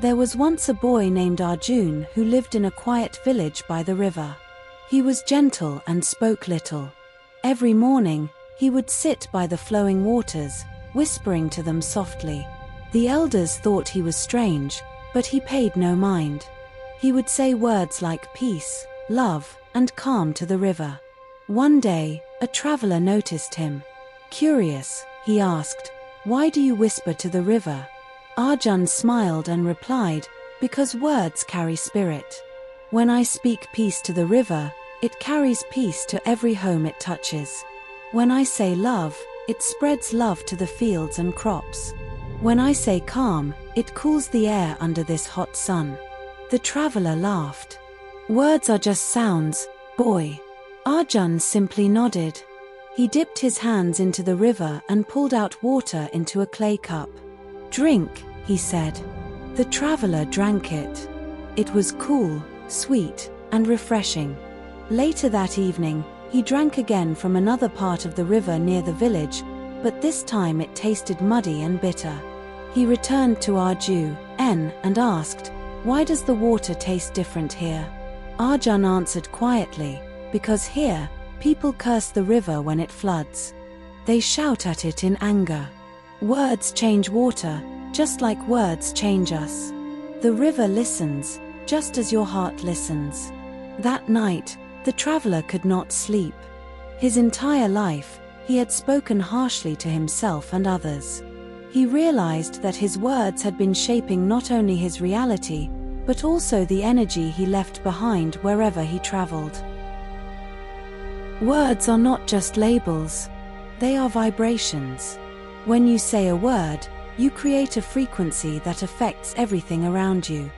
There was once a boy named Arjun who lived in a quiet village by the river. He was gentle and spoke little. Every morning, he would sit by the flowing waters, whispering to them softly. The elders thought he was strange, but he paid no mind. He would say words like peace, love, and calm to the river. One day, a traveler noticed him. Curious, he asked, "Why do you whisper to the river?" Arjun smiled and replied, "Because words carry spirit. When I speak peace to the river, it carries peace to every home it touches. When I say love, it spreads love to the fields and crops. When I say calm, it cools the air under this hot sun." The traveler laughed. "Words are just sounds, boy." Arjun simply nodded. He dipped his hands into the river and pulled out water into a clay cup. "Drink," he said. The traveler drank it. It was cool, sweet, and refreshing. Later that evening, he drank again from another part of the river near the village, but this time it tasted muddy and bitter. He returned to Arjun and asked, "Why does the water taste different here?" Arjun answered quietly, "Because here, people curse the river when it floods. They shout at it in anger. Words change water, just like words change us. The river listens, just as your heart listens." That night, the traveler could not sleep. His entire life, he had spoken harshly to himself and others. He realized that his words had been shaping not only his reality, but also the energy he left behind wherever he traveled. Words are not just labels. They are vibrations. When you say a word, you create a frequency that affects everything around you.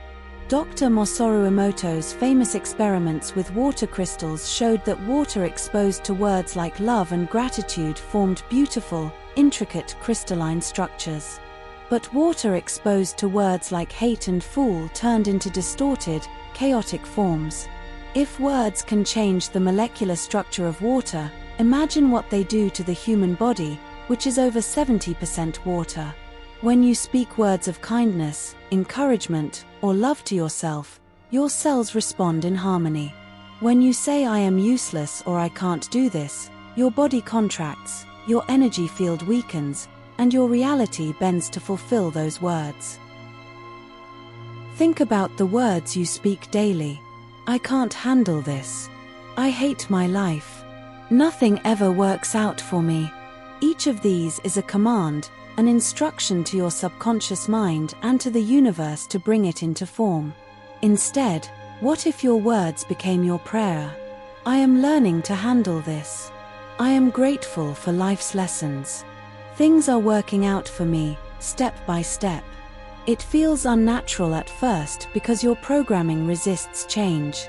Dr. Masaru Emoto's famous experiments with water crystals showed that water exposed to words like love and gratitude formed beautiful, intricate crystalline structures. But water exposed to words like hate and fool turned into distorted, chaotic forms. If words can change the molecular structure of water, imagine what they do to the human body, which is over 70% water. When you speak words of kindness, encouragement, or love to yourself, your cells respond in harmony. When you say "I am useless" or "I can't do this," your body contracts, your energy field weakens, and your reality bends to fulfill those words. Think about the words you speak daily. "I can't handle this." "I hate my life." "Nothing ever works out for me." Each of these is a command, an instruction to your subconscious mind and to the universe to bring it into form. Instead, what if your words became your prayer? "I am learning to handle this." "I am grateful for life's lessons." "Things are working out for me, step by step." It feels unnatural at first because your programming resists change.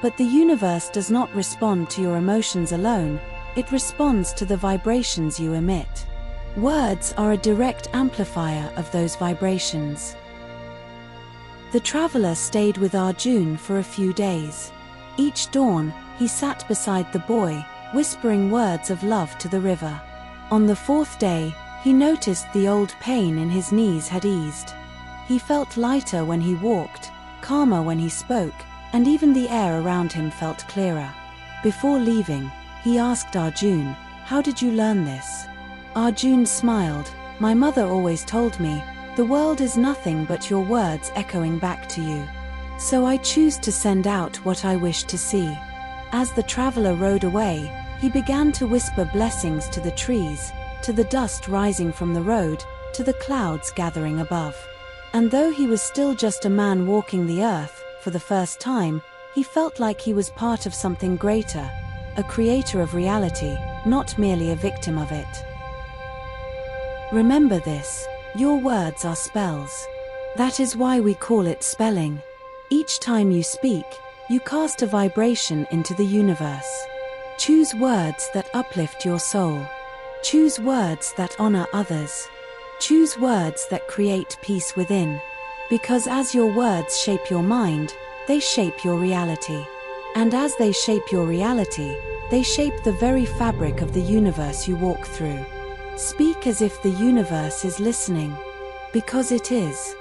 But the universe does not respond to your emotions alone, it responds to the vibrations you emit. Words are a direct amplifier of those vibrations. The traveler stayed with Arjun for a few days. Each dawn, he sat beside the boy, whispering words of love to the river. On the fourth day, he noticed the old pain in his knees had eased. He felt lighter when he walked, calmer when he spoke, and even the air around him felt clearer. Before leaving, he asked Arjun, "How did you learn this?" Arjun smiled, "My mother always told me, the world is nothing but your words echoing back to you. So I choose to send out what I wish to see." As the traveler rode away, he began to whisper blessings to the trees, to the dust rising from the road, to the clouds gathering above. And though he was still just a man walking the earth, for the first time, he felt like he was part of something greater, a creator of reality, not merely a victim of it. Remember this, your words are spells. That is why we call it spelling. Each time you speak, you cast a vibration into the universe. Choose words that uplift your soul. Choose words that honor others. Choose words that create peace within. Because as your words shape your mind, they shape your reality. And as they shape your reality, they shape the very fabric of the universe you walk through. Speak as if the universe is listening. Because it is.